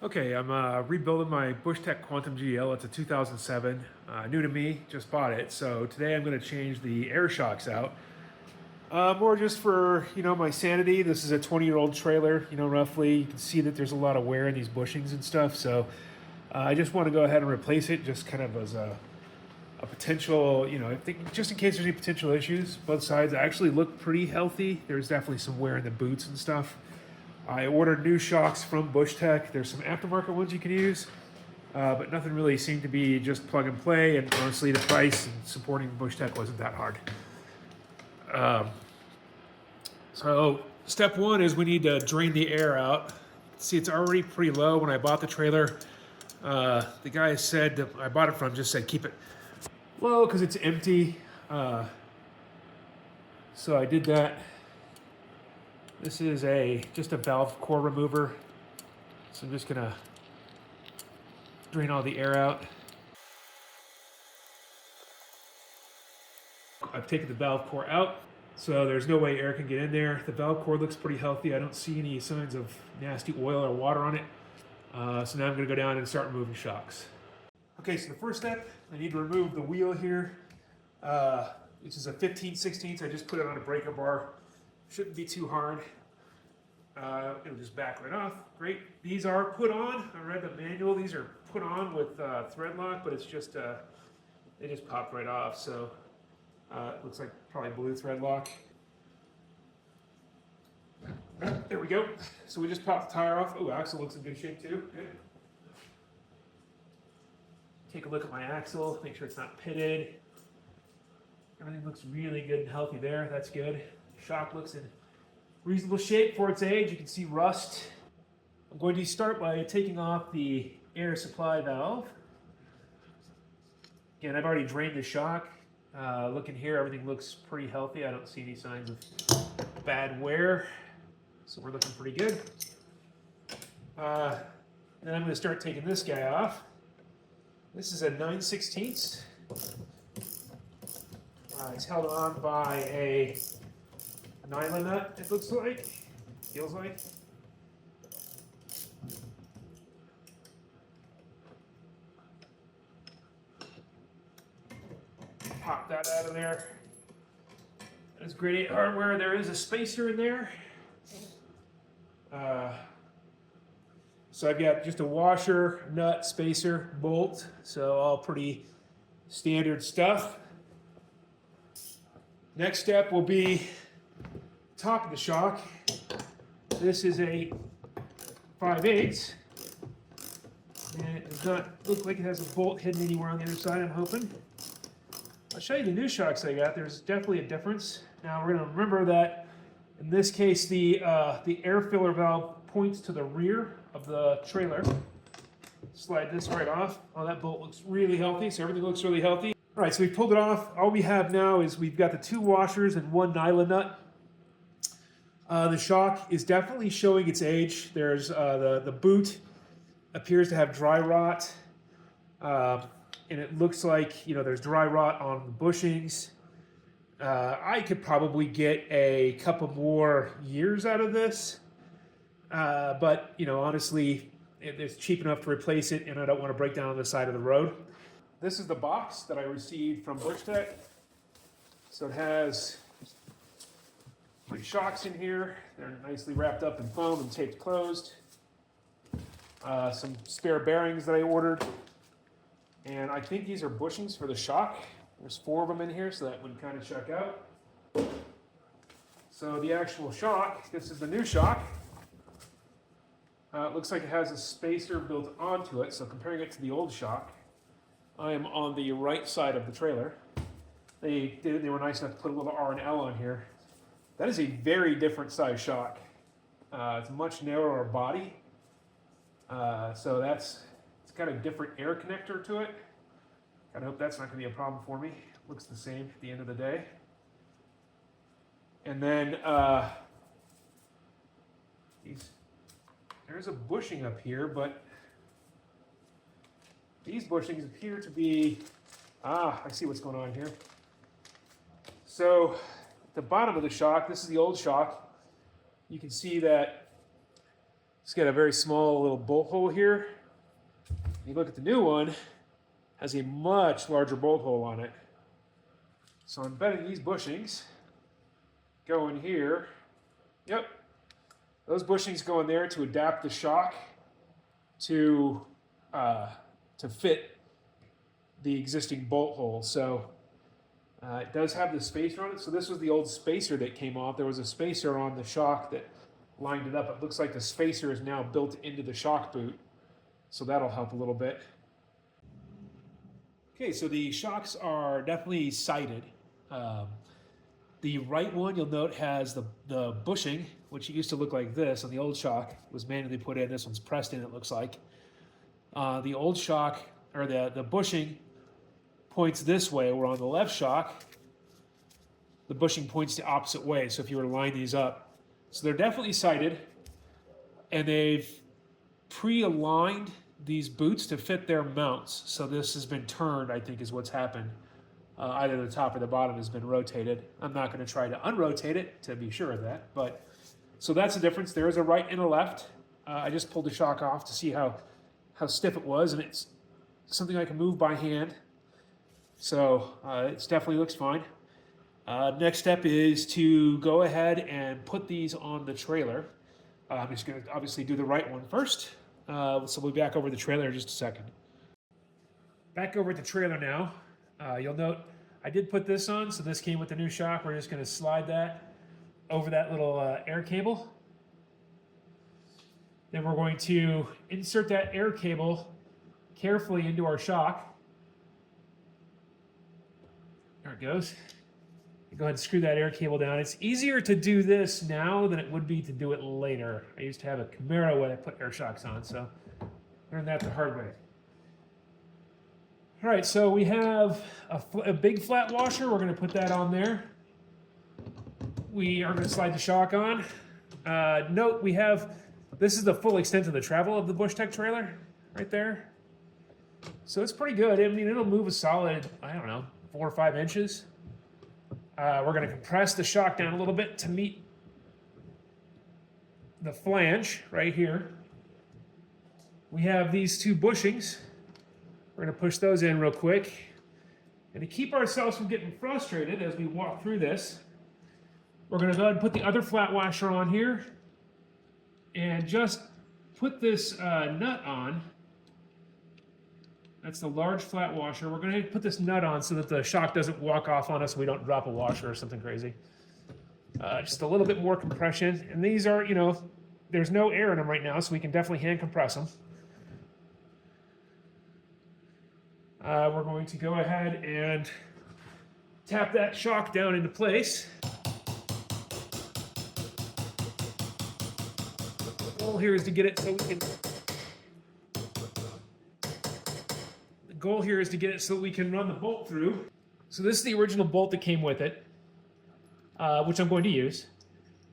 Okay, I'm rebuilding my Bushtec Quantum GL. It's a 2007, new to me, just bought it. So today I'm going to change the air shocks out. More just for, my sanity. This is a 20-year-old trailer, roughly. You can see that there's a lot of wear in these bushings and stuff. So I just want to go ahead and replace it just kind of as a potential, I think just in case there's any potential issues. Both sides actually look pretty healthy. There's definitely some wear in the boots and stuff. I ordered new shocks from Bushtec. There's some aftermarket ones you can use, but nothing really seemed to be just plug and play. And honestly, the price and supporting Bushtec wasn't that hard. So step one is we need to drain the air out. See, it's already pretty low. When I bought the trailer, the guy said that I bought it from just said keep it low because it's empty. So I did that. This is just a valve core remover. So I'm just gonna drain all the air out. I've taken the valve core out, so there's no way air can get in there. The valve core looks pretty healthy. I don't see any signs of nasty oil or water on it. So now I'm gonna go down and start removing shocks. Okay, so the first step, I need to remove the wheel here. Which is a 15/16. I just put it on a breaker bar. Shouldn't be too hard. It'll just back right off. Great. These are put on. I read the manual. These are put on with thread lock, but it's just they just pop right off. So it looks like probably blue thread lock. There we go. So we just popped the tire off. Oh, axle looks in good shape too. Good. Take a look at my axle. Make sure it's not pitted. Everything looks really good and healthy there. That's good. Shock looks in reasonable shape for its age. You can see rust. I'm going to start by taking off the air supply valve. Again, I've already drained the shock. Looking here, everything looks pretty healthy. I don't see any signs of bad wear. So we're looking pretty good. Then I'm going to start taking this guy off. This is a 9/16. It's held on by a nylon nut, it looks like, feels like. Pop that out of there. That's grade 8 hardware. There is a spacer in there. So I've got just a washer, nut, spacer, bolt. So all pretty standard stuff. Next step will be top of the shock. This is a 5/8, and it does not look like it has a bolt hidden anywhere on the other side, I'm hoping. I'll show you the new shocks I got. There's definitely a difference. Now we're going to remember that in this case the air filler valve points to the rear of the trailer. Slide this right off. Oh, that bolt looks really healthy, so everything looks really healthy. All right, so we pulled it off. All we have now is we've got the 2 washers and 1 nylon nut. The shock is definitely showing its age. There's the boot appears to have dry rot, and it looks like there's dry rot on the bushings. I could probably get a couple more years out of this, but honestly, it's cheap enough to replace it, and I don't want to break down on the side of the road. This is the box that I received from Bushtec. So it has my shocks in here. They're nicely wrapped up in foam and taped closed. Some spare bearings that I ordered. And I think these are bushings for the shock. There's 4 of them in here, so that would kind of check out. So the actual shock, this is the new shock. It looks like it has a spacer built onto it, so comparing it to the old shock, I am on the right side of the trailer. They were nice enough to put a little R and L on here. That is a very different size shock. It's a much narrower body. So it's got a different air connector to it. I hope that's not going to be a problem for me. Looks the same at the end of the day. And then there's a bushing up here, but these bushings appear to be, I see what's going on here. So the bottom of the shock, this is the old shock. You can see that It's got a very small little bolt hole here. You look at the new one, has a much larger bolt hole on it. So I'm betting these bushings go in here. Yep, those bushings go in there to adapt the shock to fit the existing bolt hole. So it does have the spacer on it. So this was the old spacer that came off. There was a spacer on the shock that lined it up. It looks like the spacer is now built into the shock boot. So that'll help a little bit. Okay, so the shocks are definitely sighted. The right one, you'll note, has the bushing, which used to look like this on the old shock. It was manually put in. This one's pressed in, it looks like. The old shock, or the bushing, points this way, where on the left shock, the bushing points the opposite way. So if you were to line these up. So they're definitely sighted, and they've pre-aligned these boots to fit their mounts. So this has been turned, I think is what's happened. Either the top or the bottom has been rotated. I'm not going to try to unrotate it to be sure of that. But so that's the difference. There is a right and a left. I just pulled the shock off to see how stiff it was, and it's something I can move by hand. So it definitely looks fine. Next step is to go ahead and put these on the trailer. I'm just going to obviously do the right one first. So we'll be back over the trailer in just a second. Back over at the trailer now. You'll note I did put this on, so this came with the new shock. We're just going to slide that over that little air cable. Then we're going to insert that air cable carefully into our shock. There it goes. Go ahead and screw that air cable down. It's easier to do this now than it would be to do it later. I used to have a Camaro when I put air shocks on, so learned that the hard way. All right, so we have a big flat washer. We're going to put that on there. We are going to slide the shock on. Note we have, this is the full extent of the travel of the Bushtec trailer right there. So it's pretty good. I mean, it'll move a solid, I don't know, 4 or 5 inches. We're going to compress the shock down a little bit to meet the flange right here. We have these 2 bushings. We're going to push those in real quick. And to keep ourselves from getting frustrated as we walk through this, we're going to go ahead and put the other flat washer on here and just put this nut on. That's the large flat washer. We're going to put this nut on so that the shock doesn't walk off on us and we don't drop a washer or something crazy. Just a little bit more compression. And these are, you know, there's no air in them right now, so we can definitely hand compress them. We're going to go ahead and tap that shock down into place. The goal here is to get it so we can... The goal here is to get it so we can run the bolt through. So this is the original bolt that came with it, which I'm going to use.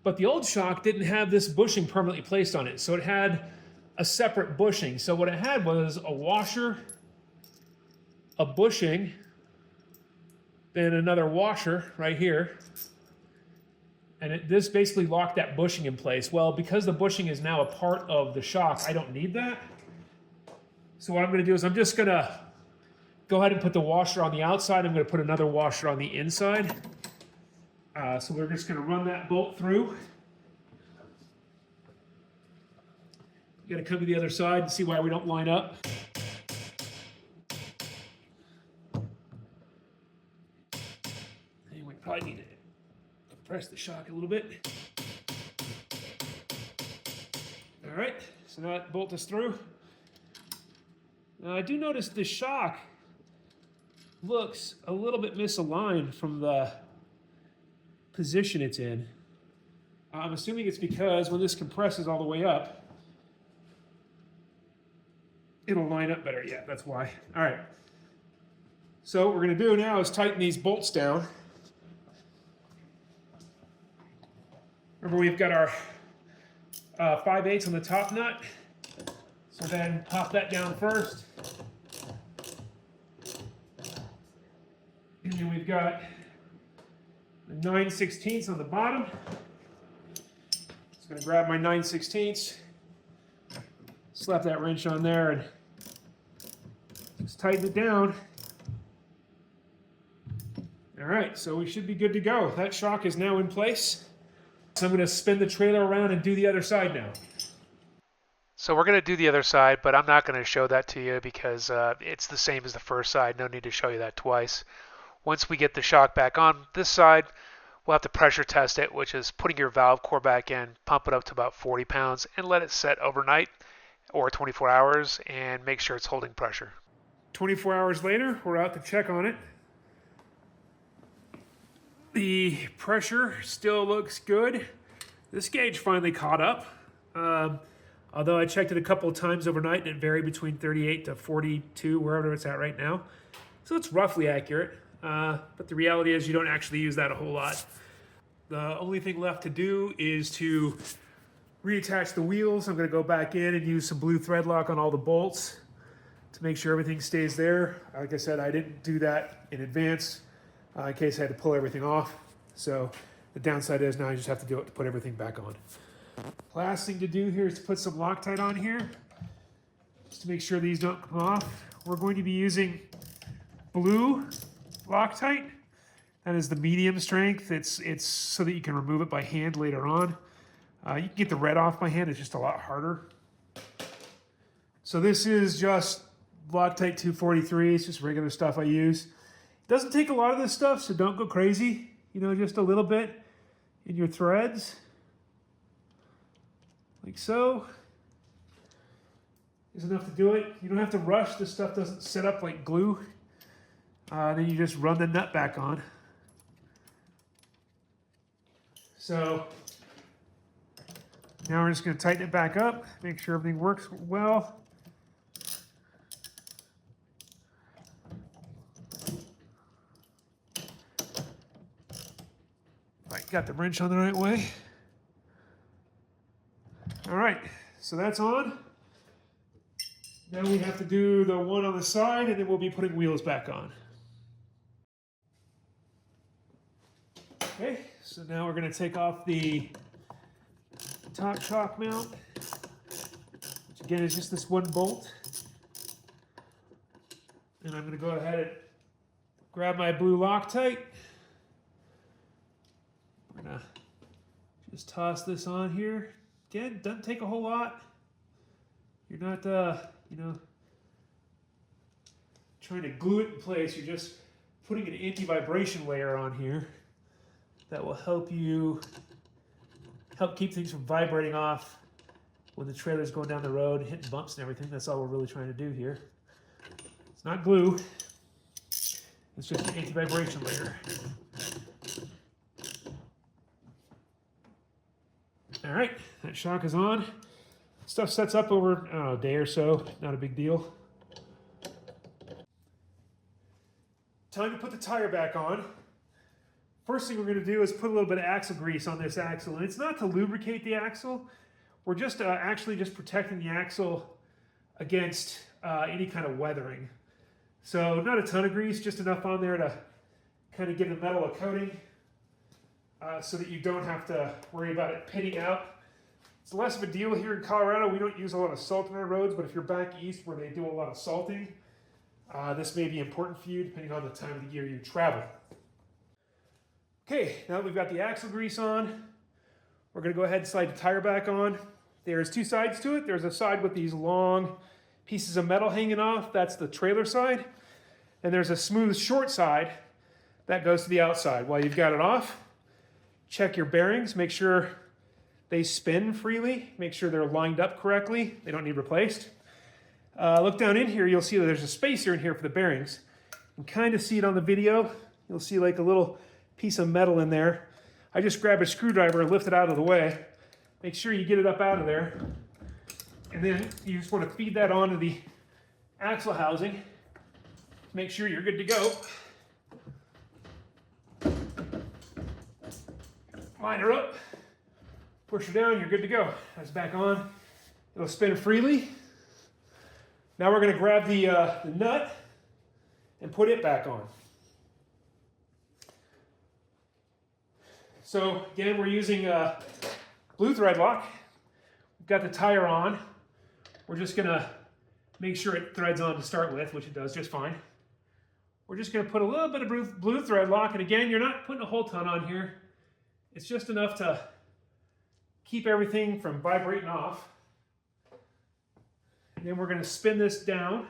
But the old shock didn't have this bushing permanently placed on it, so it had a separate bushing. So what it had was a washer, a bushing, then another washer right here. And this basically locked that bushing in place. Well, because the bushing is now a part of the shock, I don't need that. So what I'm going to do is I'm just going to go ahead and put the washer on the outside. I'm going to put another washer on the inside. So we're just going to run that bolt through. You got to come to the other side and see why we don't line up. And we probably need to compress the shock a little bit. All right, so now that bolt is through. Now I do notice the shock looks a little bit misaligned from the position it's in. I'm assuming it's because when this compresses all the way up, it'll line up better. Yeah, that's why. All right. So what we're going to do now is tighten these bolts down. Remember, we've got our 5/8 on the top nut. So then pop that down first. And then we've got the 9/16 on the bottom. Just going to grab my 9/16. slap that wrench on there and just tighten it down. All right, so we should be good to go. That shock is now in place. So I'm going to spin the trailer around and do the other side now. So we're going to do the other side, but I'm not going to show that to you because it's the same as the first side. No need to show you that twice. Once we get the shock back on this side, we'll have to pressure test it, which is putting your valve core back in, pump it up to about 40 pounds, and let it set overnight or 24 hours and make sure it's holding pressure. 24 hours later, we're out to check on it. The pressure still looks good. This gauge finally caught up. Although I checked it a couple of times overnight and it varied between 38 to 42, wherever it's at right now. So it's roughly accurate. But the reality is you don't actually use that a whole lot. The only thing left to do is to reattach the wheels. I'm going to go back in and use some blue thread lock on all the bolts to make sure everything stays there. Like I said, I didn't do that in advance in case I had to pull everything off. So the downside is now I just have to do it to put everything back on. Last thing to do here is to put some Loctite on here, just to make sure these don't come off. We're going to be using blue Loctite. That is the medium strength. It's so that you can remove it by hand later on. You can get the red off by hand, it's just a lot harder. So this is just Loctite 243, it's just regular stuff I use. It doesn't take a lot of this stuff, so don't go crazy. You know, just a little bit in your threads. Like so. Is enough to do it. You don't have to rush. This stuff doesn't set up like glue. Then you just run the nut back on. So now we're just going to tighten it back up, make sure everything works well. Right, got the wrench on the right way. All right, so that's on. Now we have to do the one on the side, and then we'll be putting wheels back on. Okay, so now we're going to take off the top shock mount, which again is just this one bolt. And I'm going to go ahead and grab my blue Loctite. I'm going to just toss this on here. Again, doesn't take a whole lot. You're not, trying to glue it in place. You're just putting an anti-vibration layer on here that will help keep things from vibrating off when the trailer's going down the road, hitting bumps and everything. That's all we're really trying to do here. It's not glue. It's just an anti-vibration layer. All right, that shock is on. Stuff sets up over a day or so, not a big deal. Time to put the tire back on. First thing we're going to do is put a little bit of axle grease on this axle. And it's not to lubricate the axle. We're just actually just protecting the axle against any kind of weathering. So not a ton of grease, just enough on there to kind of give the metal a coating so that you don't have to worry about it pitting out. It's less of a deal here in Colorado. We don't use a lot of salt on our roads, but if you're back east where they do a lot of salting, this may be important for you depending on the time of the year you travel. Okay, now that we've got the axle grease on, we're going to go ahead and slide the tire back on. There's two sides to it. There's a side with these long pieces of metal hanging off. That's the trailer side. And there's a smooth short side that goes to the outside. While you've got it off, check your bearings. Make sure they spin freely. Make sure they're lined up correctly. They don't need replaced. Look down in here. You'll see that there's a spacer in here for the bearings. You can kind of see it on the video. You'll see like a little piece of metal in there. I just grab a screwdriver and lift it out of the way. Make sure you get it up out of there. And then you just want to feed that onto the axle housing. Make sure you're good to go. Line her up. Push her down, you're good to go. That's back on. It'll spin freely. Now we're going to grab the nut and put it back on. So again, we're using blue thread lock. We've got the tire on. We're just gonna make sure it threads on to start with, which it does just fine. We're just gonna put a little bit of blue thread lock, and again, you're not putting a whole ton on here. It's just enough to keep everything from vibrating off. And then we're gonna spin this down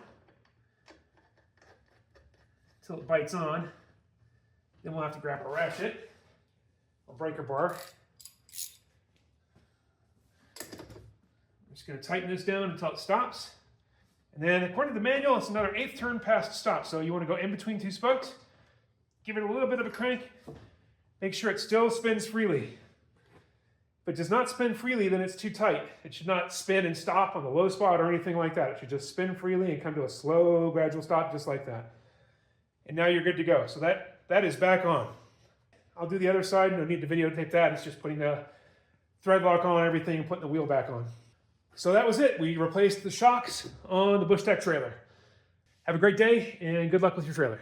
until it bites on. Then we'll have to grab a ratchet, a breaker bar. I'm just going to tighten this down until it stops. And then according to the manual, it's another 1/8 turn past stop. So you want to go in between two spokes, give it a little bit of a crank, make sure it still spins freely. If it does not spin freely, then it's too tight. It should not spin and stop on the low spot or anything like that. It should just spin freely and come to a slow, gradual stop just like that. And now you're good to go. So that is back on. I'll do the other side. No need to videotape that. It's just putting the thread lock on everything and putting the wheel back on. So that was it. We replaced the shocks on the Bushtec trailer. Have a great day and good luck with your trailer.